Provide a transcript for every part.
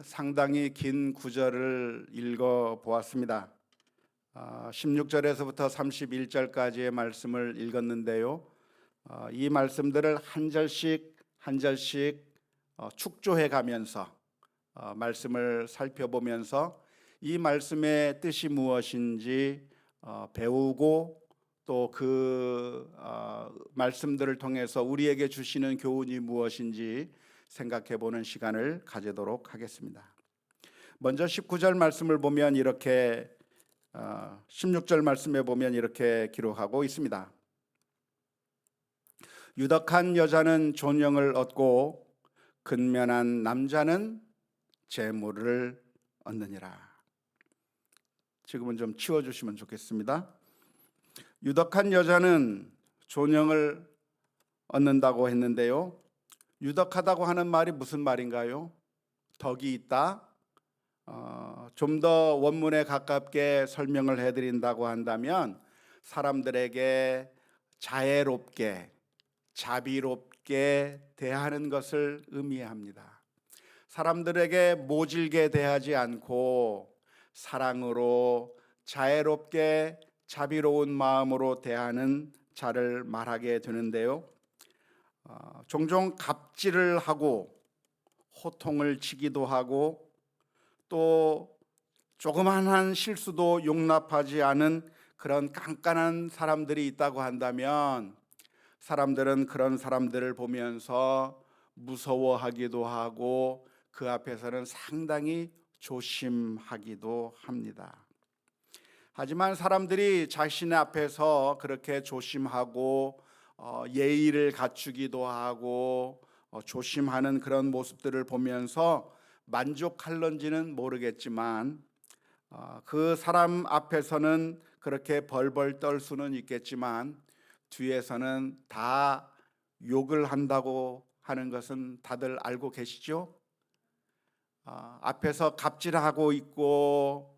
상당히 긴 구절을 읽어 보았습니다. 16절에서부터 31절까지의 말씀을 읽었는데요. 이 말씀들을 한 절씩 한 절씩 축조해 가면서 말씀을 살펴보면서 이 말씀의 뜻이 무엇인지 배우고 또 그 말씀들을 통해서 우리에게 주시는 교훈이 무엇인지 생각해 보는 시간을 가지도록 하겠습니다. 먼저 19절 말씀을 보면 이렇게 16절 말씀에 보면 이렇게 기록하고 있습니다. 유덕한 여자는 존영을 얻고 근면한 남자는 재물을 얻느니라. 지금은 좀 치워주시면 좋겠습니다. 유덕한 여자는 존영을 얻는다고 했는데요. 유덕하다고 하는 말이 무슨 말인가요? 덕이 있다. 좀 더 원문에 가깝게 설명을 해드린다고 한다면 사람들에게 자애롭게 자비롭게 대하는 것을 의미합니다. 사람들에게 모질게 대하지 않고 사랑으로 자애롭게 자비로운 마음으로 대하는 자를 말하게 되는데요. 종종 갑질을 하고 호통을 치기도 하고 또 조그만한 실수도 용납하지 않은 그런 깐깐한 사람들이 있다고 한다면 사람들은 그런 사람들을 보면서 무서워하기도 하고 그 앞에서는 상당히 조심하기도 합니다. 하지만 사람들이 자신의 앞에서 그렇게 조심하고 예의를 갖추기도 하고 조심하는 그런 모습들을 보면서 만족할런지는 모르겠지만 그 사람 앞에서는 그렇게 벌벌 떨 수는 있겠지만 뒤에서는 다 욕을 한다고 하는 것은 다들 알고 계시죠? 앞에서 갑질하고 있고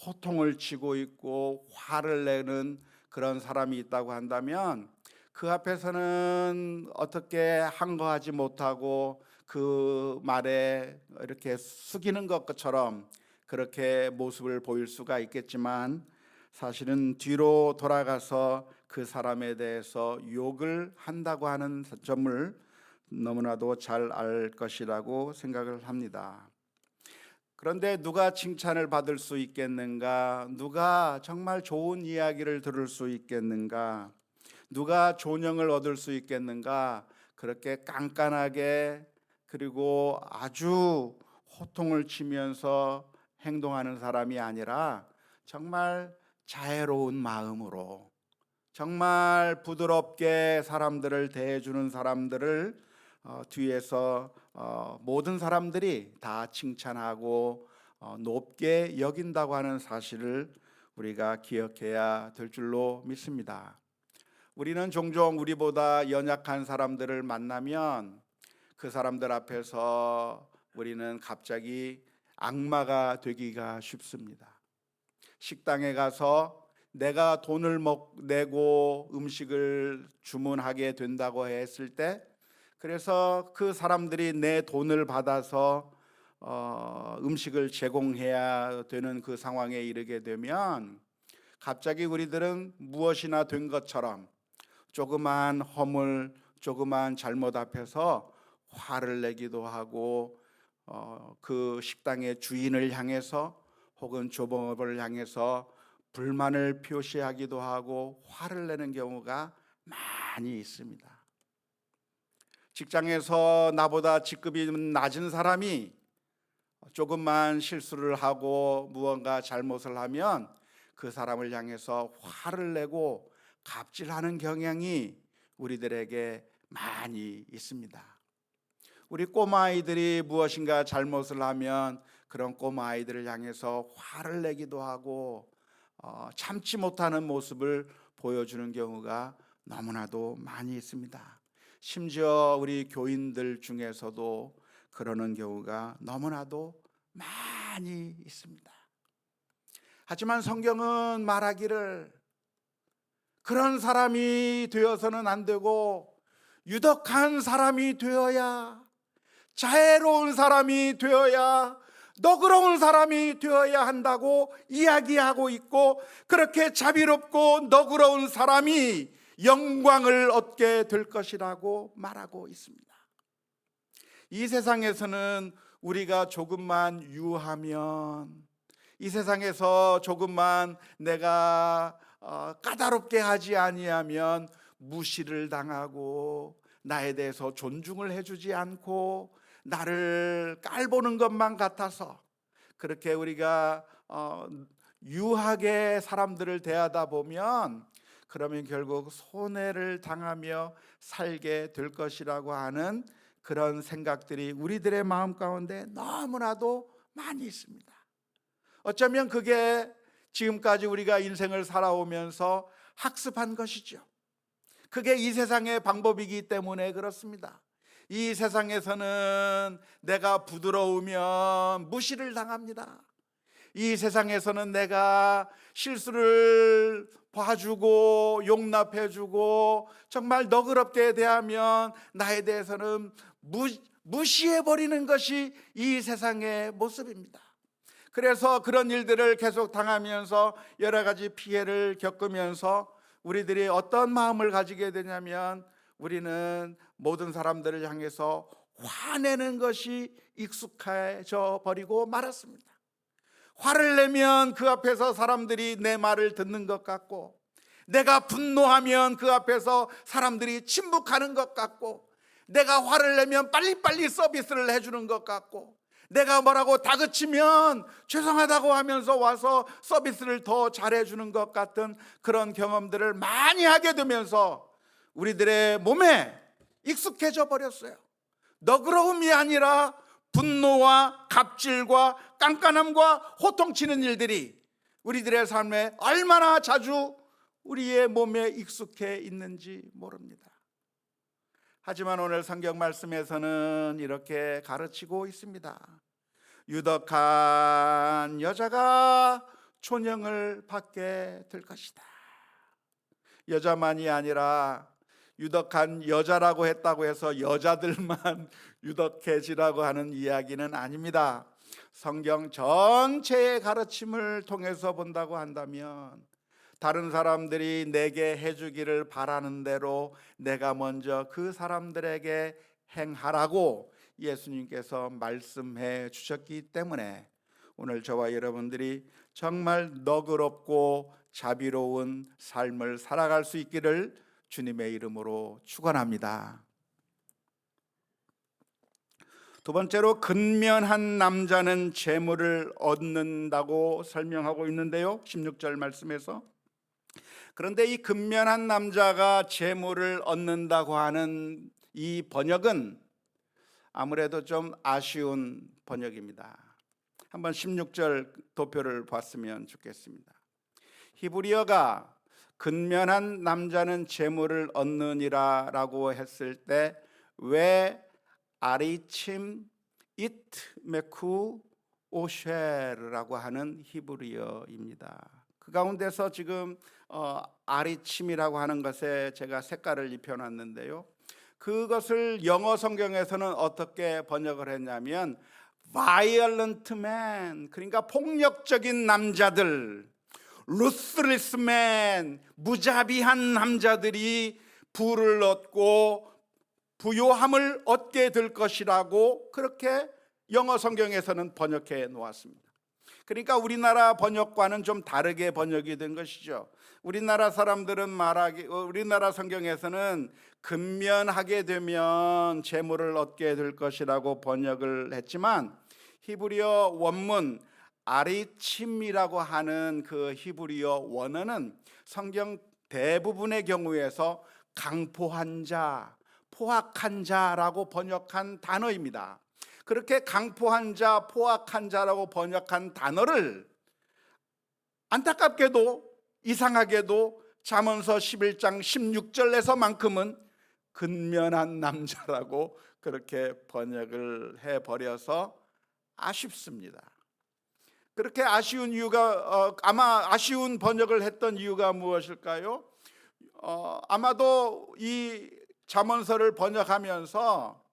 호통을 치고 있고 화를 내는 그런 사람이 있다고 한다면 그 앞에서는 어떻게 항거하지 못하고 그 말에 이렇게 숙이는 것처럼 그렇게 모습을 보일 수가 있겠지만 사실은 뒤로 돌아가서 그 사람에 대해서 욕을 한다고 하는 점을 너무나도 잘 알 것이라고 생각을 합니다. 그런데 누가 칭찬을 받을 수 있겠는가? 누가 정말 좋은 이야기를 들을 수 있겠는가? 누가 존영을 얻을 수 있겠는가? 그렇게 깐깐하게 그리고 아주 호통을 치면서 행동하는 사람이 아니라 정말 자애로운 마음으로 정말 부드럽게 사람들을 대해주는 사람들을 뒤에서 모든 사람들이 다 칭찬하고 높게 여긴다고 하는 사실을 우리가 기억해야 될 줄로 믿습니다. 우리는 종종 우리보다 연약한 사람들을 만나면 그 사람들 앞에서 우리는 갑자기 악마가 되기가 쉽습니다. 식당에 가서 내가 돈을 내고 음식을 주문하게 된다고 했을 때 그래서 그 사람들이 내 돈을 받아서 음식을 제공해야 되는 그 상황에 이르게 되면 갑자기 우리들은 무엇이나 된 것처럼 조그만 허물, 조그만 잘못 앞에서 화를 내기도 하고 그 식당의 주인을 향해서 혹은 조범업을 향해서 불만을 표시하기도 하고 화를 내는 경우가 많이 있습니다. 직장에서 나보다 직급이 낮은 사람이 조금만 실수를 하고 무언가 잘못을 하면 그 사람을 향해서 화를 내고 갑질하는 경향이 우리들에게 많이 있습니다. 우리 꼬마아이들이 무엇인가 잘못을 하면 그런 꼬마아이들을 향해서 화를 내기도 하고 참지 못하는 모습을 보여주는 경우가 너무나도 많이 있습니다. 심지어 우리 교인들 중에서도 그러는 경우가 너무나도 많이 있습니다. 하지만 성경은 말하기를 그런 사람이 되어서는 안 되고 유덕한 사람이 되어야 자애로운 사람이 되어야, 너그러운 사람이 되어야 한다고 이야기하고 있고, 그렇게 자비롭고 너그러운 사람이 영광을 얻게 될 것이라고 말하고 있습니다. 이 세상에서는 우리가 조금만 유하면, 이 세상에서 조금만 내가 까다롭게 하지 아니하면 무시를 당하고, 나에 대해서 존중을 해주지 않고 나를 깔보는 것만 같아서 그렇게 우리가 유하게 사람들을 대하다 보면, 그러면 결국 손해를 당하며 살게 될 것이라고 하는 그런 생각들이 우리들의 마음 가운데 너무나도 많이 있습니다. 어쩌면 그게 지금까지 우리가 인생을 살아오면서 학습한 것이죠. 그게 이 세상의 방법이기 때문에 그렇습니다. 이 세상에서는 내가 부드러우면 무시를 당합니다. 이 세상에서는 내가 실수를 봐주고 용납해주고 정말 너그럽게 대하면 나에 대해서는 무시해버리는 것이 이 세상의 모습입니다. 그래서 그런 일들을 계속 당하면서 여러 가지 피해를 겪으면서 우리들이 어떤 마음을 가지게 되냐면, 우리는 모든 사람들을 향해서 화내는 것이 익숙해져 버리고 말았습니다. 화를 내면 그 앞에서 사람들이 내 말을 듣는 것 같고, 내가 분노하면 그 앞에서 사람들이 침묵하는 것 같고, 내가 화를 내면 빨리빨리 서비스를 해주는 것 같고, 내가 뭐라고 다그치면 죄송하다고 하면서 와서 서비스를 더 잘해주는 것 같은 그런 경험들을 많이 하게 되면서 우리들의 몸에 익숙해져 버렸어요. 너그러움이 아니라 분노와 갑질과 깐깐함과 호통치는 일들이 우리들의 삶에 얼마나 자주 우리의 몸에 익숙해 있는지 모릅니다. 하지만 오늘 성경 말씀에서는 이렇게 가르치고 있습니다. 유덕한 여자가 존영을 받게 될 것이다. 여자만이 아니라 유덕한 여자라고 했다고 해서 여자들만 유덕해지라고 하는 이야기는 아닙니다. 성경 전체의 가르침을 통해서 본다고 한다면, 다른 사람들이 내게 해주기를 바라는 대로 내가 먼저 그 사람들에게 행하라고 예수님께서 말씀해 주셨기 때문에 오늘 저와 여러분들이 정말 너그럽고 자비로운 삶을 살아갈 수 있기를 주님의 이름으로 축원합니다. 두 번째로, 근면한 남자는 재물을 얻는다고 설명하고 있는데요, 16절 말씀에서. 그런데 이 근면한 남자가 재물을 얻는다고 하는 이 번역은 아무래도 좀 아쉬운 번역입니다. 한번 16절 도표를 봤으면 좋겠습니다. 히브리어가 근면한 남자는 재물을 얻느니라 라고 했을 때 왜 아리침 이트 메쿠 오쉐르라고 하는 히브리어입니다. 그 가운데서 지금 아리침이라고 하는 것에 제가 색깔을 입혀놨는데요, 그것을 영어 성경에서는 어떻게 번역을 했냐면 violent man, 그러니까 폭력적인 남자들, ruthless man, 무자비한 남자들이 부를 얻고 부요함을 얻게 될 것이라고 그렇게 영어 성경에서는 번역해 놓았습니다. 그러니까 우리나라 번역과는 좀 다르게 번역이 된 것이죠. 우리나라 사람들은 우리나라 성경에서는 근면하게 되면 재물을 얻게 될 것이라고 번역을 했지만, 히브리어 원문 아리침이라고 하는 그 히브리어 원어는 성경 대부분의 경우에서 강포한 자, 포악한 자라고 번역한 단어입니다. 그렇게 강포한 자, 포악한 자라고 번역한 단어를 안타깝게도 이상하게도 잠언서 11장 16절에서만큼은 근면한 남자라고 그렇게 번역을 해버려서 아쉽습니다. 그렇게 아쉬운 이유가 아마 아쉬운 번역을 했던 이유가 무엇일까요? 아마도 이 잠언서를 번역하면서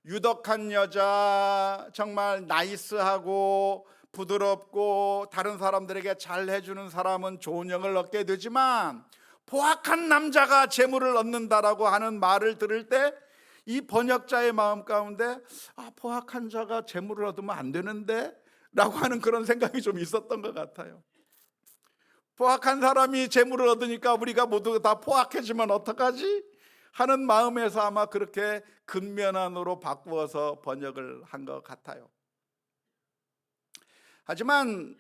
유덕한 여자, 정말 나이스하고 부드럽고 다른 사람들에게 잘 해주는 사람은 좋은 영을 얻게 되지만, 포악한 남자가 재물을 얻는다라고 하는 말을 들을 때 이 번역자의 마음 가운데 포악한 자가 재물을 얻으면 안 되는데 라고 하는 그런 생각이 좀 있었던 것 같아요. 포악한 사람이 재물을 얻으니까 우리가 모두 다 포악해지면 어떡하지? 하는 마음에서 아마 그렇게 근면한으로 바꾸어서 번역을 한 것 같아요. 하지만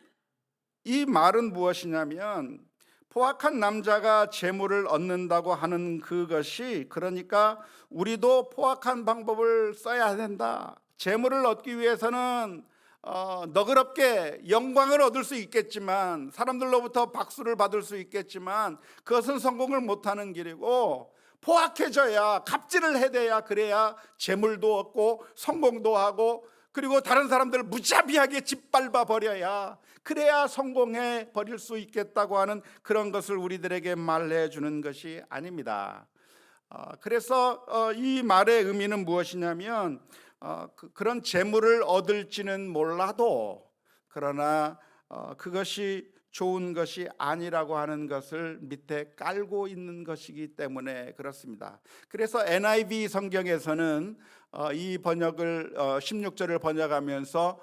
이 말은 무엇이냐면, 포악한 남자가 재물을 얻는다고 하는 그것이, 그러니까 우리도 포악한 방법을 써야 된다. 재물을 얻기 위해서는 너그럽게 영광을 얻을 수 있겠지만, 사람들로부터 박수를 받을 수 있겠지만, 그것은 성공을 못하는 길이고, 포악해져야, 갑질을 해대야, 그래야 재물도 얻고 성공도 하고, 그리고 다른 사람들을 무자비하게 짓밟아 버려야, 그래야 성공해 버릴 수 있겠다고 하는 그런 것을 우리들에게 말해 주는 것이 아닙니다. 그래서 이 말의 의미는 무엇이냐면, 그런 재물을 얻을지는 몰라도 그러나 그것이 좋은 것이 아니라고 하는 것을 밑에 깔고 있는 것이기 때문에 그렇습니다. 그래서 NIV 성경에서는 이 번역을 16절을 번역하면서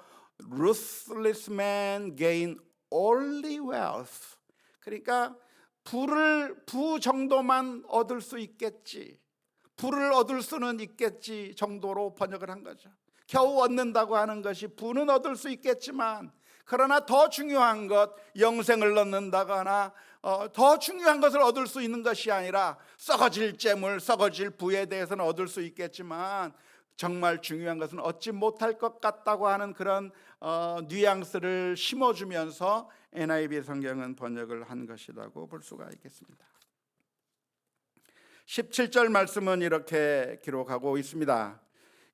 Ruthless man gain only wealth, 그러니까 부 정도만 얻을 수 있겠지, 부를 얻을 수는 있겠지 정도로 번역을 한 거죠. 겨우 얻는다고 하는 것이, 부는 얻을 수 있겠지만 그러나 더 중요한 것, 영생을 얻는다거나 더 중요한 것을 얻을 수 있는 것이 아니라, 썩어질 재물, 썩어질 부에 대해서는 얻을 수 있겠지만 정말 중요한 것은 얻지 못할 것 같다고 하는 그런 뉘앙스를 심어주면서 NIV 성경은 번역을 한 것이라고 볼 수가 있겠습니다. 17절 말씀은 이렇게 기록하고 있습니다.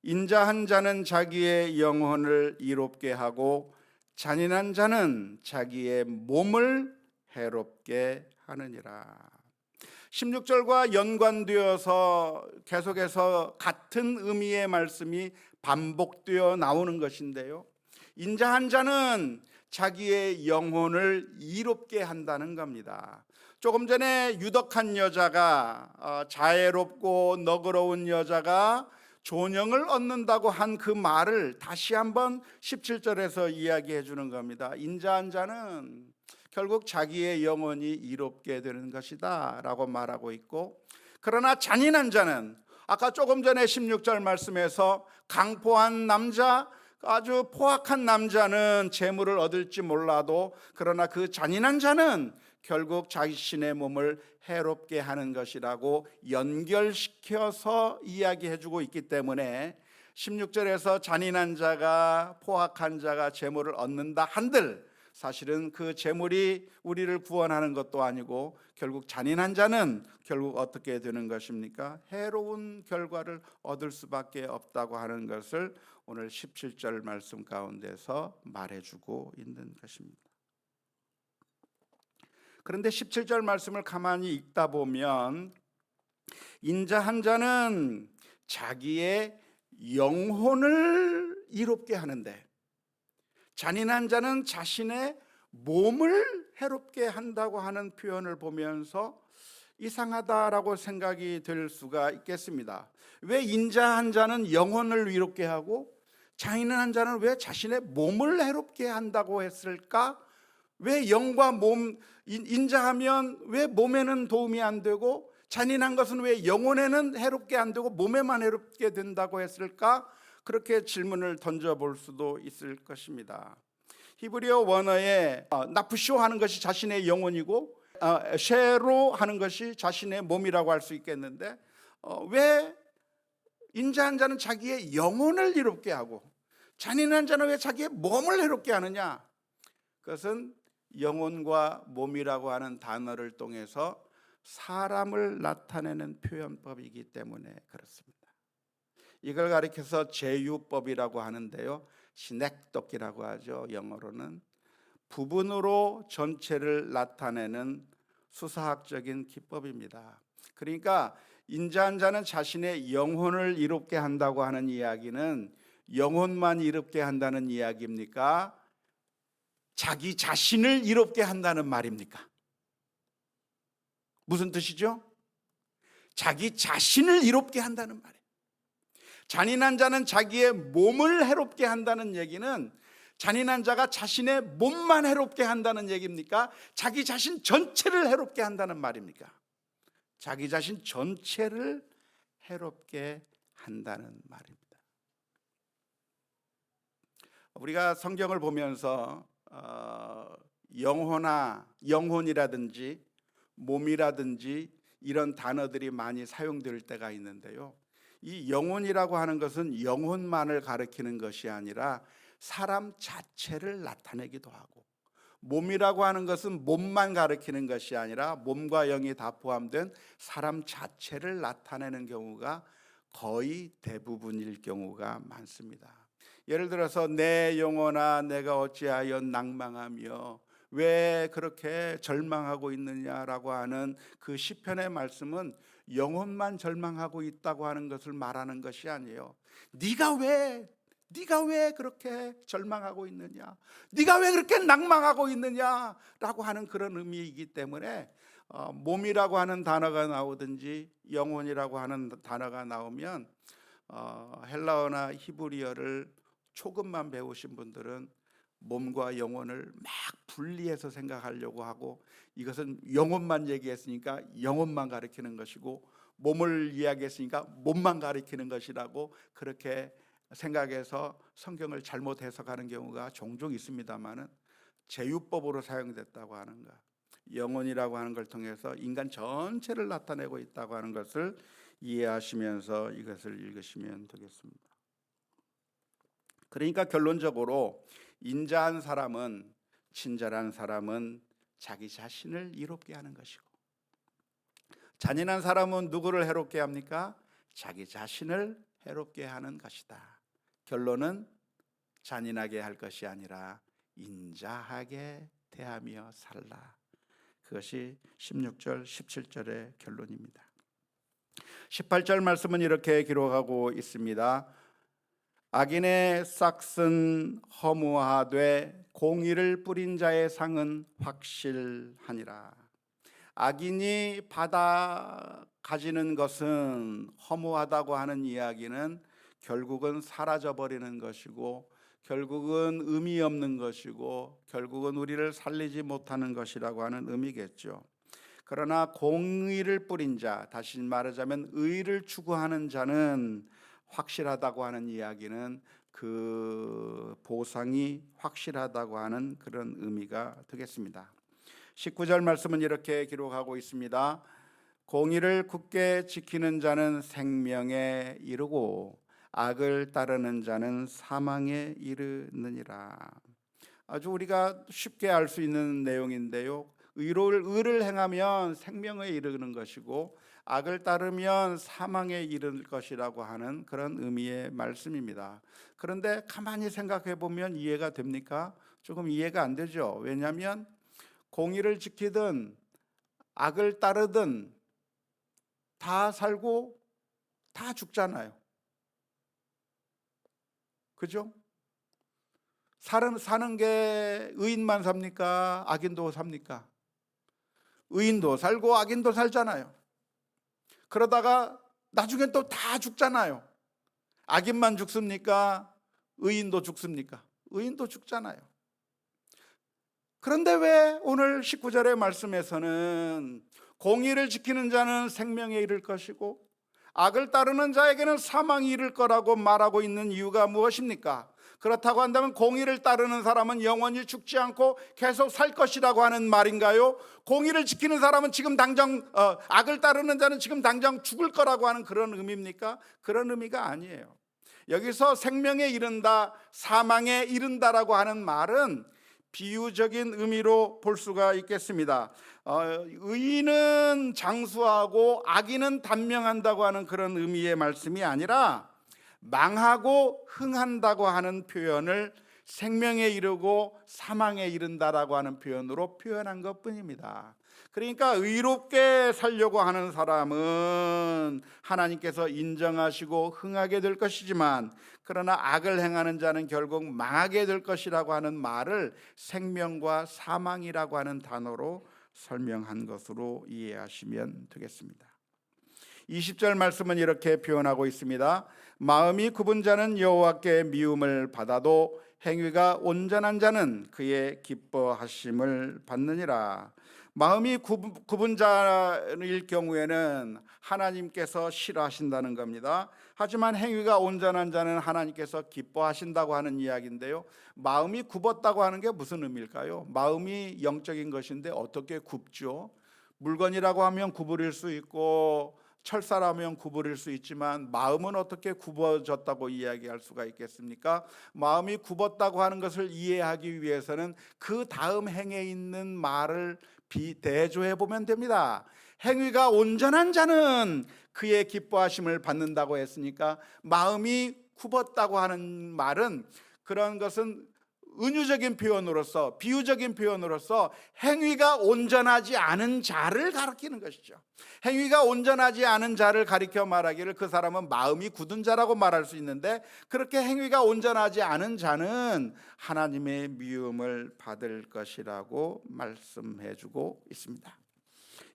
인자한 자는 자기의 영혼을 이롭게 하고 잔인한 자는 자기의 몸을 해롭게 하느니라. 16절과 연관되어서 계속해서 같은 의미의 말씀이 반복되어 나오는 것인데요, 인자한 자는 자기의 영혼을 이롭게 한다는 겁니다. 조금 전에 유덕한 여자가, 자애롭고 너그러운 여자가 존영을 얻는다고 한 그 말을 다시 한번 17절에서 이야기해 주는 겁니다. 인자한 자는 결국 자기의 영혼이 이롭게 되는 것이다 라고 말하고 있고, 그러나 잔인한 자는, 아까 조금 전에 16절 말씀에서 강포한 남자, 아주 포악한 남자는 재물을 얻을지 몰라도 그러나 그 잔인한 자는 결국 자신의 몸을 해롭게 하는 것이라고 연결시켜서 이야기해주고 있기 때문에 16절에서 잔인한 자가, 포악한 자가 재물을 얻는다 한들 사실은 그 재물이 우리를 구원하는 것도 아니고, 결국 잔인한 자는 결국 어떻게 되는 것입니까? 해로운 결과를 얻을 수밖에 없다고 하는 것을 오늘 17절 말씀 가운데서 말해주고 있는 것입니다. 그런데 17절 말씀을 가만히 읽다 보면, 인자한 자는 자기의 영혼을 이롭게 하는데 잔인한 자는 자신의 몸을 해롭게 한다고 하는 표현을 보면서 이상하다라고 생각이 들 수가 있겠습니다. 왜 인자한 자는 영혼을 이롭게 하고 잔인한 자는 왜 자신의 몸을 해롭게 한다고 했을까? 왜 영과 몸, 인자하면 왜 몸에는 도움이 안 되고 잔인한 것은 왜 영혼에는 해롭게 안 되고 몸에만 해롭게 된다고 했을까? 그렇게 질문을 던져볼 수도 있을 것입니다. 히브리어 원어에 나프쇼 하는 것이 자신의 영혼이고 쉐로 하는 것이 자신의 몸이라고 할 수 있겠는데, 왜 인자한 자는 자기의 영혼을 이롭게 하고 잔인한 자는 왜 자기의 몸을 해롭게 하느냐? 그것은 영혼과 몸이라고 하는 단어를 통해서 사람을 나타내는 표현법이기 때문에 그렇습니다. 이걸 가리켜서 제유법이라고 하는데요, 시넥독이라고 하죠. 영어로는 부분으로 전체를 나타내는 수사학적인 기법입니다. 그러니까 인자한 자는 자신의 영혼을 이롭게 한다고 하는 이야기는 영혼만 이롭게 한다는 이야기입니까? 자기 자신을 이롭게 한다는 말입니까? 무슨 뜻이죠? 자기 자신을 이롭게 한다는 말이에요. 잔인한 자는 자기의 몸을 해롭게 한다는 얘기는 잔인한 자가 자신의 몸만 해롭게 한다는 얘기입니까? 자기 자신 전체를 해롭게 한다는 말입니까? 자기 자신 전체를 해롭게 한다는 말입니다. 우리가 성경을 보면서 영혼이라든지 몸이라든지 이런 단어들이 많이 사용될 때가 있는데요, 이 영혼이라고 하는 것은 영혼만을 가리키는 것이 아니라 사람 자체를 나타내기도 하고, 몸이라고 하는 것은 몸만 가리키는 것이 아니라 몸과 영이 다 포함된 사람 자체를 나타내는 경우가 거의 대부분일 경우가 많습니다. 예를 들어서 내 영혼아 내가 어찌하여 낭망하며 왜 그렇게 절망하고 있느냐라고 하는 그 시편의 말씀은 영혼만 절망하고 있다고 하는 것을 말하는 것이 아니에요. 네가 왜 그렇게 절망하고 있느냐, 네가 왜 그렇게 낭망하고 있느냐라고 하는 그런 의미이기 때문에 몸이라고 하는 단어가 나오든지 영혼이라고 하는 단어가 나오면 헬라어나 히브리어를 조금만 배우신 분들은 몸과 영혼을 막 분리해서 생각하려고 하고, 이것은 영혼만 얘기했으니까 영혼만 가리키는 것이고 몸을 이야기했으니까 몸만 가리키는 것이라고 그렇게 생각해서 성경을 잘못 해석하는 경우가 종종 있습니다만은, 제유법으로 사용됐다고 하는 것, 영혼이라고 하는 걸 통해서 인간 전체를 나타내고 있다고 하는 것을 이해하시면서 이것을 읽으시면 되겠습니다. 그러니까 결론적으로 인자한 사람은, 친절한 사람은 자기 자신을 이롭게 하는 것이고, 잔인한 사람은 누구를 해롭게 합니까? 자기 자신을 해롭게 하는 것이다. 결론은 잔인하게 할 것이 아니라 인자하게 대하며 살라. 그것이 16절 17절의 결론입니다. 18절 말씀은 이렇게 기록하고 있습니다. 악인의 싹은 허무하되 공의를 뿌린 자의 상은 확실하니라. 악인이 받아 가지는 것은 허무하다고 하는 이야기는 결국은 사라져 버리는 것이고, 결국은 의미 없는 것이고, 결국은 우리를 살리지 못하는 것이라고 하는 의미겠죠. 그러나 공의를 뿌린 자, 다시 말하자면 의를 추구하는 자는 확실하다고 하는 이야기는 그 보상이 확실하다고 하는 그런 의미가 되겠습니다. 19절 말씀은 이렇게 기록하고 있습니다. 공의를 굳게 지키는 자는 생명에 이르고 악을 따르는 자는 사망에 이르느니라. 아주 우리가 쉽게 알 수 있는 내용인데요, 의를 행하면 생명에 이르는 것이고 악을 따르면 사망에 이를 것이라고 하는 그런 의미의 말씀입니다. 그런데 가만히 생각해 보면 이해가 됩니까? 조금 이해가 안 되죠. 왜냐하면 공의를 지키든 악을 따르든 다 살고 다 죽잖아요. 그죠? 사는 게 의인만 삽니까? 악인도 삽니까? 의인도 살고 악인도 살잖아요. 그러다가 나중엔 또 다 죽잖아요. 악인만 죽습니까? 의인도 죽습니까? 의인도 죽잖아요. 그런데 왜 오늘 19절의 말씀에서는 공의를 지키는 자는 생명에 이를 것이고 악을 따르는 자에게는 사망이 이를 거라고 말하고 있는 이유가 무엇입니까? 그렇다고 한다면 공의를 따르는 사람은 영원히 죽지 않고 계속 살 것이라고 하는 말인가요? 공의를 지키는 사람은 지금 당장 악을 따르는 자는 지금 당장 죽을 거라고 하는 그런 의미입니까? 그런 의미가 아니에요. 여기서 생명에 이른다, 사망에 이른다라고 하는 말은 비유적인 의미로 볼 수가 있겠습니다. 의인은 장수하고 악인은 단명한다고 하는 그런 의미의 말씀이 아니라 망하고 흥한다고 하는 표현을 생명에 이르고 사망에 이른다라고 하는 표현으로 표현한 것뿐입니다. 그러니까 의롭게 살려고 하는 사람은 하나님께서 인정하시고 흥하게 될 것이지만, 그러나 악을 행하는 자는 결국 망하게 될 것이라고 하는 말을 생명과 사망이라고 하는 단어로 설명한 것으로 이해하시면 되겠습니다. 20절 말씀은 이렇게 표현하고 있습니다. 마음이 굽은 자는 여호와께 미움을 받아도 행위가 온전한 자는 그의 기뻐하심을 받느니라. 마음이 굽은 자일 경우에는 하나님께서 싫어하신다는 겁니다. 하지만 행위가 온전한 자는 하나님께서 기뻐하신다고 하는 이야기인데요, 마음이 굽었다고 하는 게 무슨 의미일까요? 마음이 영적인 것인데 어떻게 굽죠? 물건이라고 하면 구부릴 수 있고 철사라면 구부릴 수 있지만 마음은 어떻게 굽어졌다고 이야기할 수가 있겠습니까? 마음이 굽었다고 하는 것을 이해하기 위해서는 그 다음 행에 있는 말을 대조해 보면 됩니다. 행위가 온전한 자는 그의 기뻐하심을 받는다고 했으니까, 마음이 굽었다고 하는 말은, 그런 것은 은유적인 표현으로서, 비유적인 표현으로서 행위가 온전하지 않은 자를 가리키는 것이죠. 행위가 온전하지 않은 자를 가리켜 말하기를 그 사람은 마음이 굳은 자라고 말할 수 있는데, 그렇게 행위가 온전하지 않은 자는 하나님의 미움을 받을 것이라고 말씀해 주고 있습니다.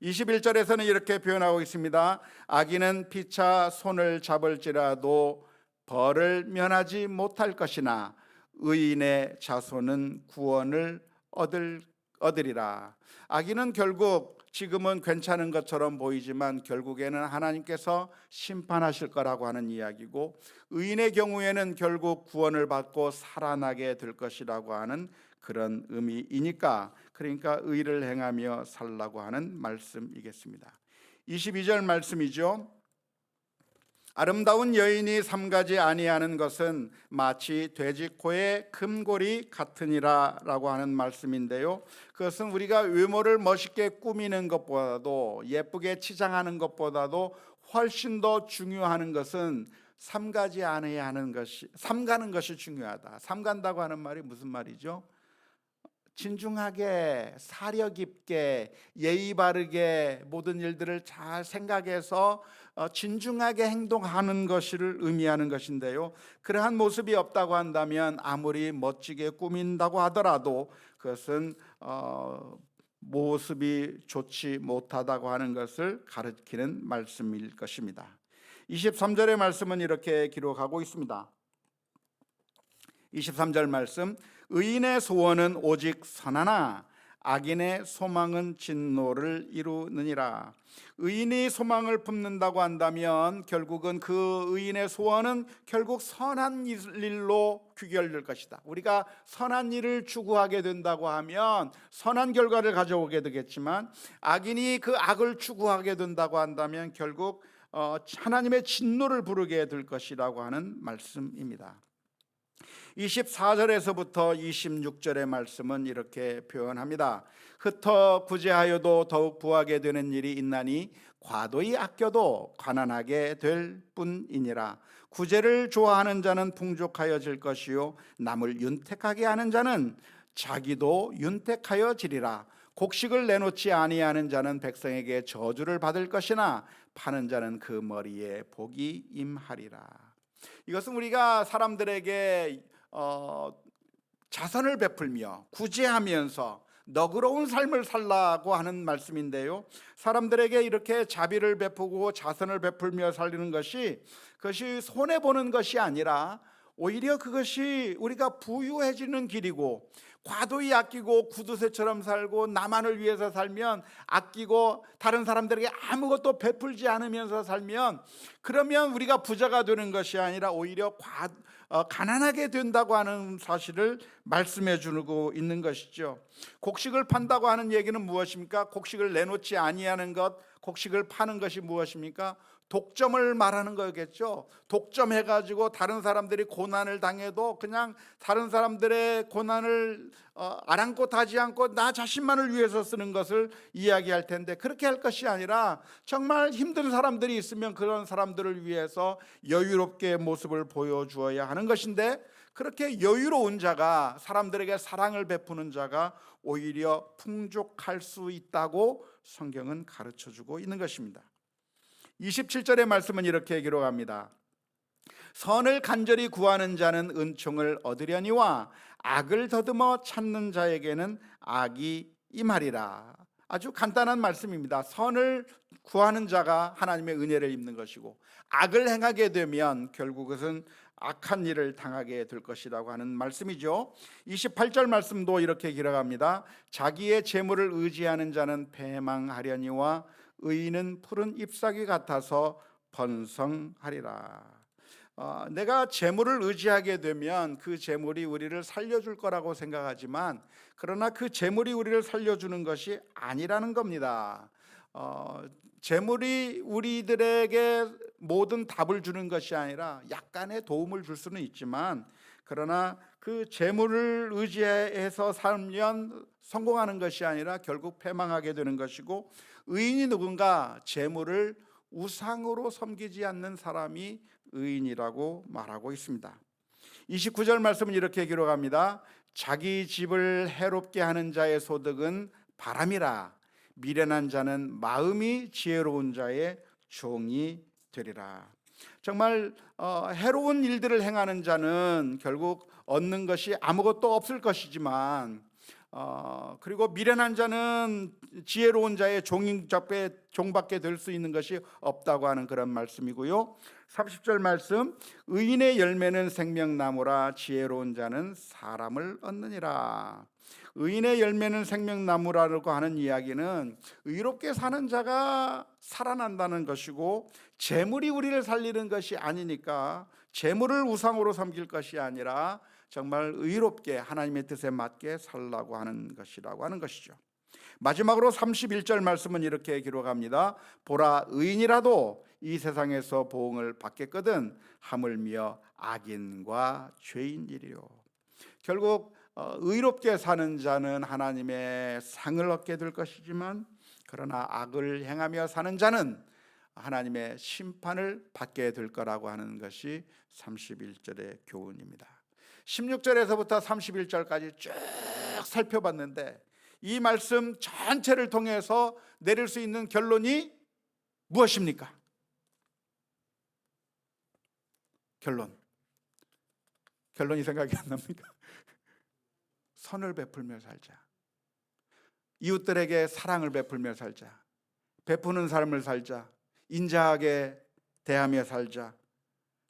21절에서는 이렇게 표현하고 있습니다. 악인은 피차 손을 잡을지라도 벌을 면하지 못할 것이나 의인의 자손은 구원을 얻으리라. 악인은 결국 지금은 괜찮은 것처럼 보이지만 결국에는 하나님께서 심판하실 거라고 하는 이야기고, 의인의 경우에는 결국 구원을 받고 살아나게 될 것이라고 하는 그런 의미이니까, 그러니까 의를 행하며 살라고 하는 말씀이겠습니다. 22절 말씀이죠. 아름다운 여인이 삼가지 아니하는 것은 마치 돼지 코의 금고리 같으니라 라고 하는 말씀인데요, 그것은 우리가 외모를 멋있게 꾸미는 것보다도, 예쁘게 치장하는 것보다도 훨씬 더 중요한 것은 삼가지 아니해야 하는 것이, 삼가는 것이 중요하다. 삼간다고 하는 말이 무슨 말이죠? 진중하게, 사려 깊게, 예의 바르게 모든 일들을 잘 생각해서 진중하게 행동하는 것을 의미하는 것인데요, 그러한 모습이 없다고 한다면 아무리 멋지게 꾸민다고 하더라도 그것은 모습이 좋지 못하다고 하는 것을 가르치는 말씀일 것입니다. 23절의 말씀은 이렇게 기록하고 있습니다. 23절 말씀, 의인의 소원은 오직 선하나 악인의 소망은 진노를 이루느니라. 의인이 소망을 품는다고 한다면 결국은 그 의인의 소원은 결국 선한 일로 귀결될 것이다. 우리가 선한 일을 추구하게 된다고 하면 선한 결과를 가져오게 되겠지만, 악인이 그 악을 추구하게 된다고 한다면 결국 하나님의 진노를 부르게 될 것이라고 하는 말씀입니다. 24절에서부터 26절의 말씀은 이렇게 표현합니다. 흩어 구제하여도 더욱 부하게 되는 일이 있나니 과도히 아껴도 가난하게 될 뿐이니라. 구제를 좋아하는 자는 풍족하여질 것이요 남을 윤택하게 하는 자는 자기도 윤택하여지리라. 곡식을 내놓지 아니하는 자는 백성에게 저주를 받을 것이나 파는 자는 그 머리에 복이 임하리라. 이것은 우리가 사람들에게 자선을 베풀며 구제하면서 너그러운 삶을 살라고 하는 말씀인데요, 사람들에게 이렇게 자비를 베푸고 자선을 베풀며 살리는 것이, 그것이 손해보는 것이 아니라 오히려 그것이 우리가 부유해지는 길이고, 과도히 아끼고 구두쇠처럼 살고 나만을 위해서 살면, 아끼고 다른 사람들에게 아무것도 베풀지 않으면서 살면, 그러면 우리가 부자가 되는 것이 아니라 오히려 가난하게 된다고 하는 사실을 말씀해 주고 있는 것이죠. 곡식을 판다고 하는 얘기는 무엇입니까? 곡식을 내놓지 아니하는 것, 곡식을 파는 것이 무엇입니까? 독점을 말하는 거겠죠. 독점해가지고 다른 사람들이 고난을 당해도 그냥 다른 사람들의 고난을 아랑곳하지 않고 나 자신만을 위해서 쓰는 것을 이야기할 텐데, 그렇게 할 것이 아니라 정말 힘든 사람들이 있으면 그런 사람들을 위해서 여유롭게 모습을 보여주어야 하는 것인데, 그렇게 여유로운 자가, 사람들에게 사랑을 베푸는 자가 오히려 풍족할 수 있다고 성경은 가르쳐 주고 있는 것입니다. 27절의 말씀은 이렇게 기록합니다. 선을 간절히 구하는 자는 은총을 얻으려니와 악을 더듬어 찾는 자에게는 악이 임하리라. 아주 간단한 말씀입니다. 선을 구하는 자가 하나님의 은혜를 입는 것이고, 악을 행하게 되면 결국 그것은 악한 일을 당하게 될 것이라고 하는 말씀이죠. 28절 말씀도 이렇게 기록합니다. 자기의 재물을 의지하는 자는 패망하려니와 의인은 푸른 잎사귀 같아서 번성하리라. 내가 재물을 의지하게 되면 그 재물이 우리를 살려줄 거라고 생각하지만, 그러나 그 재물이 우리를 살려주는 것이 아니라는 겁니다. 재물이 우리들에게 모든 답을 주는 것이 아니라 약간의 도움을 줄 수는 있지만, 그러나 그 재물을 의지해서 살면 성공하는 것이 아니라 결국 패망하게 되는 것이고, 의인이 누군가? 재물을 우상으로 섬기지 않는 사람이 의인이라고 말하고 있습니다. 29절 말씀은 이렇게 기록합니다. 자기 집을 해롭게 하는 자의 소득은 바람이라. 미련한 자는 마음이 지혜로운 자의 종이 되리라. 정말 해로운 일들을 행하는 자는 결국 얻는 것이 아무것도 없을 것이지만, 그리고 미련한 자는 지혜로운 자의 종밖에 될 수 있는 것이 없다고 하는 그런 말씀이고요. 30절 말씀, 의인의 열매는 생명나무라. 지혜로운 자는 사람을 얻느니라. 의인의 열매는 생명나무라고 하는 이야기는 의롭게 사는 자가 살아난다는 것이고, 재물이 우리를 살리는 것이 아니니까 재물을 우상으로 섬길 것이 아니라 정말 의롭게 하나님의 뜻에 맞게 살라고 하는 것이라고 하는 것이죠. 마지막으로 31절 말씀은 이렇게 기록합니다. 보라, 의인이라도 이 세상에서 보응을 받겠거든 하물며 악인과 죄인이리요. 결국 의롭게 사는 자는 하나님의 상을 얻게 될 것이지만, 그러나 악을 행하며 사는 자는 하나님의 심판을 받게 될 거라고 하는 것이 31절의 교훈입니다. 16절에서부터 31절까지 쭉 살펴봤는데, 이 말씀 전체를 통해서 내릴 수 있는 결론이 무엇입니까? 결론이 생각이 안 납니까? 선을 베풀며 살자. 이웃들에게 사랑을 베풀며 살자. 베푸는 삶을 살자. 인자하게 대하며 살자.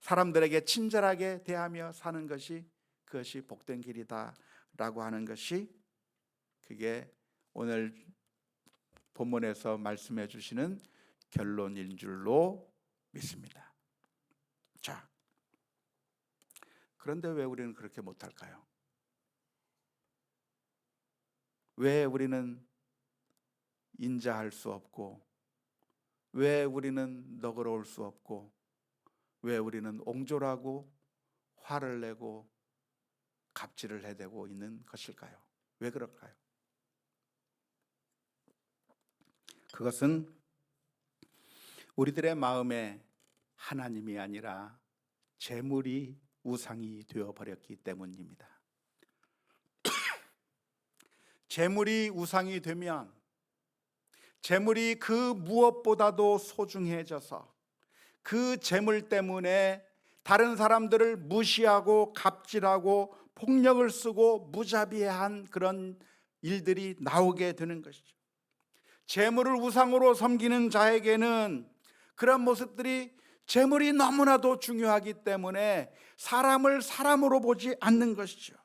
사람들에게 친절하게 대하며 사는 것이, 그것이 복된 길이다라고 하는 것이, 그게 오늘 본문에서 말씀해 주시는 결론인 줄로 믿습니다. 자, 그런데 왜 우리는 그렇게 못할까요? 왜 우리는 인자할 수 없고, 왜 우리는 너그러울 수 없고, 왜 우리는 옹졸하고 화를 내고 갑질을 해대고 있는 것일까요? 왜 그럴까요? 그것은 우리들의 마음에 하나님이 아니라 재물이 우상이 되어버렸기 때문입니다. 재물이 우상이 되면 재물이 그 무엇보다도 소중해져서 그 재물 때문에 다른 사람들을 무시하고 갑질하고 폭력을 쓰고 무자비한 그런 일들이 나오게 되는 것이죠. 재물을 우상으로 섬기는 자에게는 그런 모습들이, 재물이 너무나도 중요하기 때문에 사람을 사람으로 보지 않는 것이죠.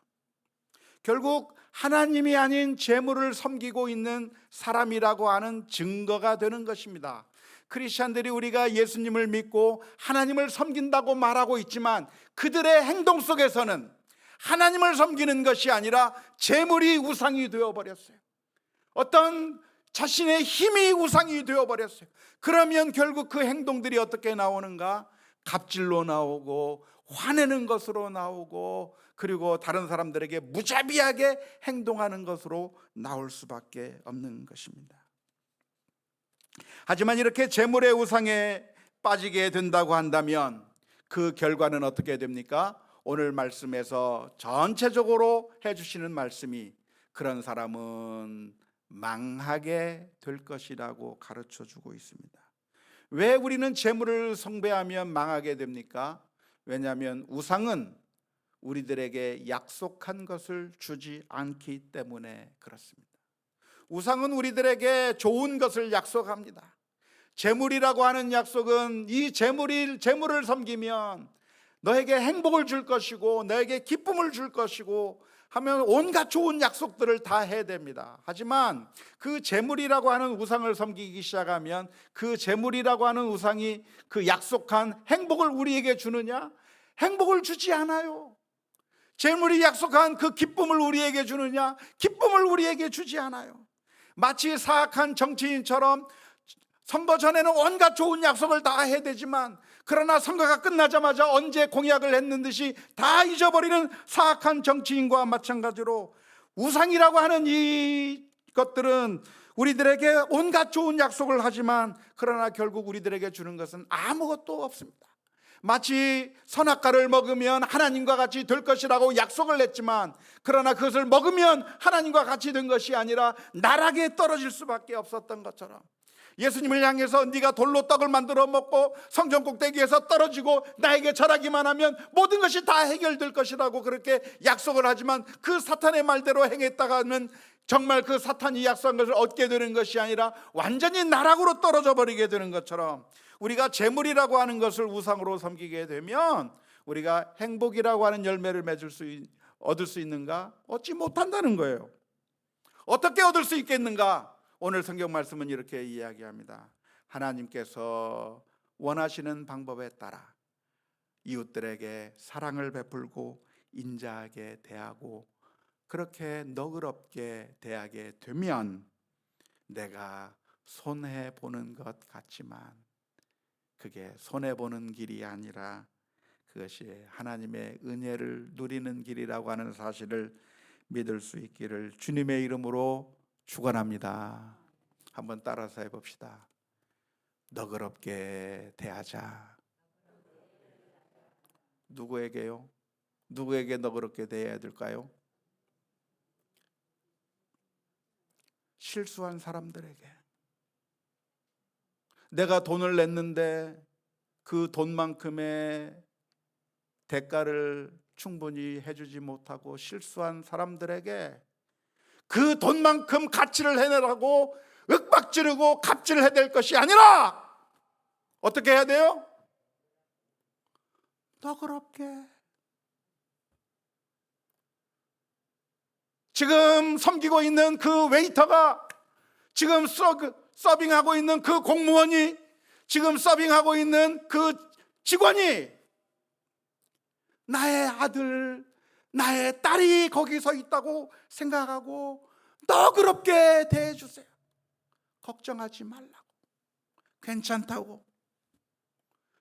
결국 하나님이 아닌 재물을 섬기고 있는 사람이라고 하는 증거가 되는 것입니다. 크리스찬들이 우리가 예수님을 믿고 하나님을 섬긴다고 말하고 있지만, 그들의 행동 속에서는 하나님을 섬기는 것이 아니라 재물이 우상이 되어버렸어요. 어떤 자신의 힘이 우상이 되어버렸어요. 그러면 결국 그 행동들이 어떻게 나오는가? 갑질로 나오고 화내는 것으로 나오고, 그리고 다른 사람들에게 무자비하게 행동하는 것으로 나올 수밖에 없는 것입니다. 하지만 이렇게 재물의 우상에 빠지게 된다고 한다면 그 결과는 어떻게 됩니까? 오늘 말씀에서 전체적으로 해주시는 말씀이 그런 사람은 망하게 될 것이라고 가르쳐 주고 있습니다. 왜 우리는 재물을 숭배하면 망하게 됩니까? 왜냐하면 우상은 우리들에게 약속한 것을 주지 않기 때문에 그렇습니다. 우상은 우리들에게 좋은 것을 약속합니다. 재물이라고 하는 약속은 이 재물을 섬기면 너에게 행복을 줄 것이고 너에게 기쁨을 줄 것이고 하면 온갖 좋은 약속들을 다 해야 됩니다. 하지만 그 재물이라고 하는 우상을 섬기기 시작하면 그 재물이라고 하는 우상이 그 약속한 행복을 우리에게 주느냐? 행복을 주지 않아요. 재물이 약속한 그 기쁨을 우리에게 주느냐? 기쁨을 우리에게 주지 않아요. 마치 사악한 정치인처럼 선거 전에는 온갖 좋은 약속을 다 해야 되지만 그러나 선거가 끝나자마자 언제 공약을 했는 듯이 다 잊어버리는 사악한 정치인과 마찬가지로 우상이라고 하는 이 것들은 우리들에게 온갖 좋은 약속을 하지만 그러나 결국 우리들에게 주는 것은 아무것도 없습니다. 마치 선악과를 먹으면 하나님과 같이 될 것이라고 약속을 했지만 그러나 그것을 먹으면 하나님과 같이 된 것이 아니라 나락에 떨어질 수밖에 없었던 것처럼 예수님을 향해서 네가 돌로 떡을 만들어 먹고 성전 꼭대기에서 떨어지고 나에게 절하기만 하면 모든 것이 다 해결될 것이라고 그렇게 약속을 하지만 그 사탄의 말대로 행했다가는 정말 그 사탄이 약속한 것을 얻게 되는 것이 아니라 완전히 나락으로 떨어져 버리게 되는 것처럼 우리가 재물이라고 하는 것을 우상으로 섬기게 되면 우리가 행복이라고 하는 열매를 얻을 수 있는가? 얻지 못한다는 거예요. 어떻게 얻을 수 있겠는가? 오늘 성경 말씀은 이렇게 이야기합니다. 하나님께서 원하시는 방법에 따라 이웃들에게 사랑을 베풀고 인자하게 대하고 그렇게 너그럽게 대하게 되면 내가 손해보는 것 같지만 그게 손해보는 길이 아니라 그것이 하나님의 은혜를 누리는 길이라고 하는 사실을 믿을 수 있기를 주님의 이름으로 축원합니다. 한번 따라서 해봅시다. 너그럽게 대하자. 누구에게요? 누구에게 너그럽게 대해야 될까요? 실수한 사람들에게. 내가 돈을 냈는데 그 돈만큼의 대가를 충분히 해주지 못하고 실수한 사람들에게 그 돈만큼 가치를 해내라고 윽박지르고 갑질을 해야 될 것이 아니라 어떻게 해야 돼요? 너그럽게. 지금 섬기고 있는 그 웨이터가, 지금 서빙하고 있는 그 공무원이, 지금 서빙하고 있는 그 직원이 나의 아들, 나의 딸이 거기서 있다고 생각하고 너그럽게 대해주세요. 걱정하지 말라고, 괜찮다고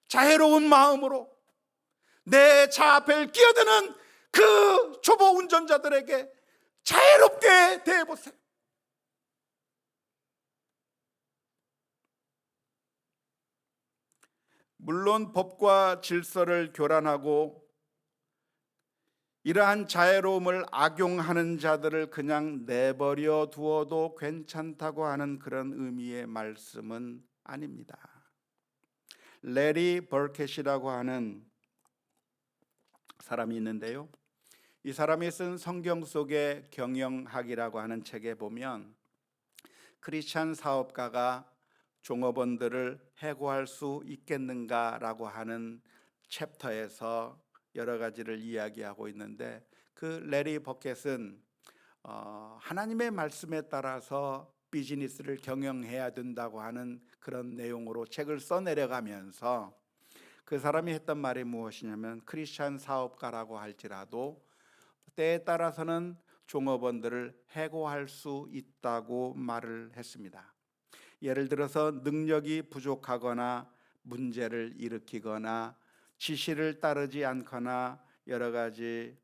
자애로운 마음으로 내 차 앞에 끼어드는 그 초보 운전자들에게 자애롭게 대해보세요. 물론 법과 질서를 교란하고 이러한 자애로움을 악용하는 자들을 그냥 내버려 두어도 괜찮다고 하는 그런 의미의 말씀은 아닙니다. 레리 버켓이라고 하는 사람이 있는데요, 이 사람이 쓴 성경 속의 경영학이라고 하는 책에 보면 크리스찬 사업가가 종업원들을 해고할 수 있겠는가라고 하는 챕터에서 여러 가지를 이야기하고 있는데 그 레리 버켓은 하나님의 말씀에 따라서 비즈니스를 경영해야 된다고 하는 그런 내용으로 책을 써내려가면서 그 사람이 했던 말이 무엇이냐면 크리스찬 사업가라고 할지라도 때에 따라서는 종업원들을 해고할 수 있다고 말을 했습니다. 예를 들어서 능력이 부족하거나 문제를 일으키거나 지시를 따르지 않거나 여러 가지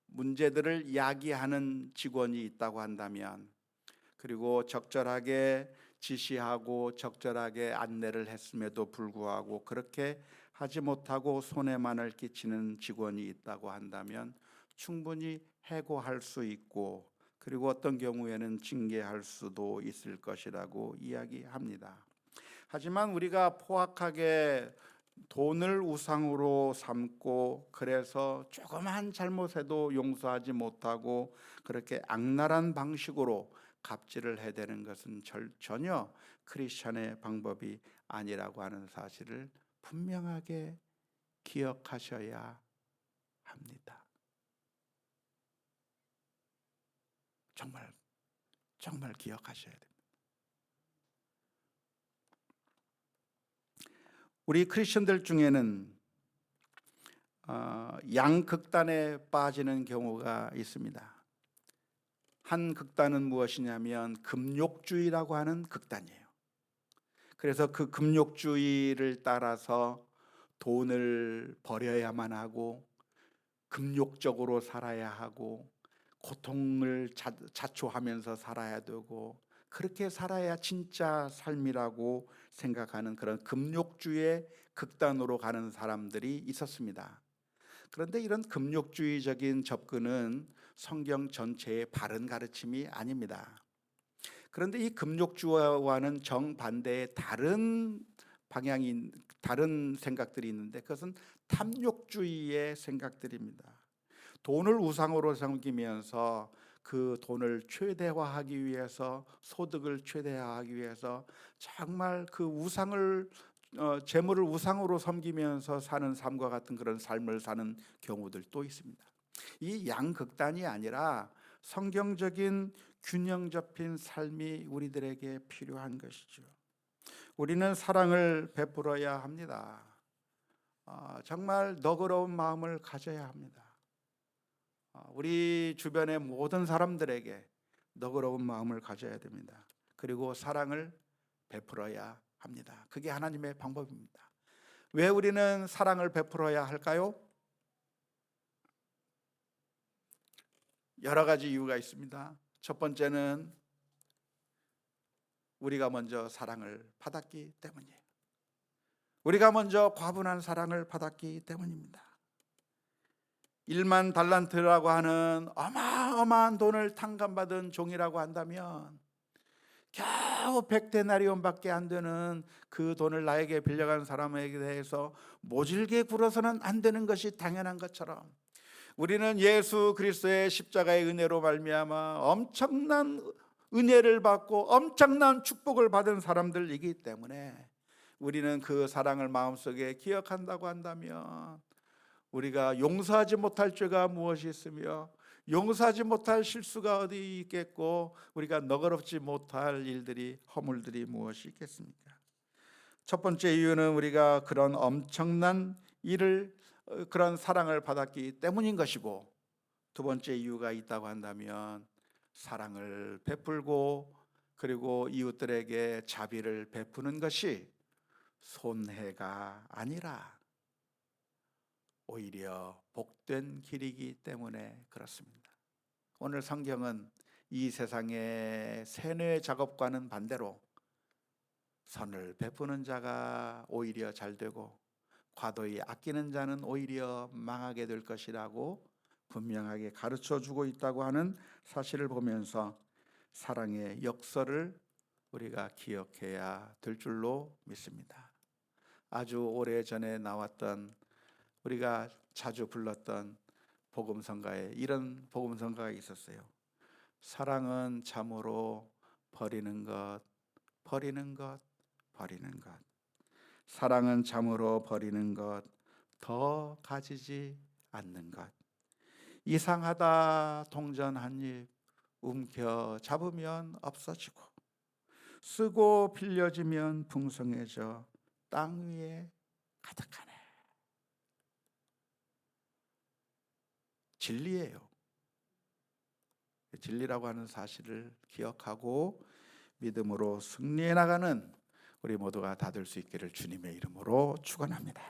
문제들을 야기하는 직원이 있다고 한다면, 그리고 적절하게 지시하고 적절하게 안내를 했음에도 불구하고 그렇게 하지 못하고 손해만을 끼치는 직원이 있다고 한다면 충분히 해고할 수 있고, 그리고 어떤 경우에는 징계할 수도 있을 것이라고 이야기합니다. 하지만 우리가 포악하게 돈을 우상으로 삼고, 그래서 조그만 잘못해도 용서하지 못하고 그렇게 악랄한 방식으로 갑질을 해대는 것은 전혀 크리스천의 방법이 아니라고 하는 사실을 분명하게 기억하셔야 합니다. 정말 기억하셔야 됩니다. 우리 크리스천들 중에는 양극단에 빠지는 경우가 있습니다. 한 극단은 무엇이냐면 금욕주의라고 하는 극단이에요. 그래서 그 금욕주의를 따라서 돈을 버려야만 하고, 금욕적으로 살아야 하고, 고통을 자초하면서 살아야 되고, 그렇게 살아야 진짜 삶이라고 생각하는 그런 금욕주의의 극단으로 가는 사람들이 있었습니다. 그런데 이런 금욕주의적인 접근은 성경 전체의 바른 가르침이 아닙니다. 그런데 이 금욕주의와는 정반대의 다른 생각들이 있는데, 그것은 탐욕주의의 생각들입니다. 돈을 우상으로 섬기면서 그 돈을 최대화하기 위해서, 소득을 최대화하기 위해서 정말 그 재물을 우상으로 섬기면서 사는 삶과 같은 그런 삶을 사는 경우들도 있습니다. 이 양극단이 아니라 성경적인 균형 잡힌 삶이 우리들에게 필요한 것이죠. 우리는 사랑을 베풀어야 합니다. 정말 너그러운 마음을 가져야 합니다. 우리 주변의 모든 사람들에게 너그러운 마음을 가져야 됩니다. 그리고 사랑을 베풀어야 합니다. 그게 하나님의 방법입니다. 왜 우리는 사랑을 베풀어야 할까요? 여러 가지 이유가 있습니다. 첫 번째는 우리가 먼저 사랑을 받았기 때문이에요. 우리가 먼저 과분한 사랑을 받았기 때문입니다. 1만 달란트라고 하는 어마어마한 돈을 탕감받은 종이라고 한다면 겨우 100데나리온밖에 안 되는 그 돈을 나에게 빌려간 사람에게 대해서 모질게 굴어서는 안 되는 것이 당연한 것처럼, 우리는 예수 그리스도의 십자가의 은혜로 말미암아 엄청난 은혜를 받고 엄청난 축복을 받은 사람들이기 때문에, 우리는 그 사랑을 마음속에 기억한다고 한다면 우리가 용서하지 못할 죄가 무엇이 있으며 용서하지 못할 실수가 어디 있겠고, 우리가 너그럽지 못할 허물들이 무엇이 있겠습니까? 첫 번째 이유는 우리가 그런 엄청난 그런 사랑을 받았기 때문인 것이고, 두 번째 이유가 있다고 한다면 사랑을 베풀고 그리고 이웃들에게 자비를 베푸는 것이 손해가 아니라 오히려 복된 길이기 때문에 그렇습니다. 오늘 성경은 이 세상의 세뇌 작업과는 반대로 선을 베푸는 자가 오히려 잘 되고 과도히 아끼는 자는 오히려 망하게 될 것이라고 분명하게 가르쳐주고 있다고 하는 사실을 보면서 사랑의 역설을 우리가 기억해야 될 줄로 믿습니다. 아주 오래전에 나왔던, 우리가 자주 불렀던 복음성가에 이런 복음성가가 있었어요. 사랑은 참으로 버리는 것, 버리는 것, 버리는 것. 사랑은 참으로 버리는 것, 더 가지지 않는 것. 이상하다 동전 한 입 움켜 잡으면 없어지고, 쓰고 빌려지면 풍성해져 땅 위에 가득하네. 진리예요. 진리라고 하는 사실을 기억하고 믿음으로 승리해 나가는 우리 모두가 다 될 수 있기를 주님의 이름으로 축원합니다.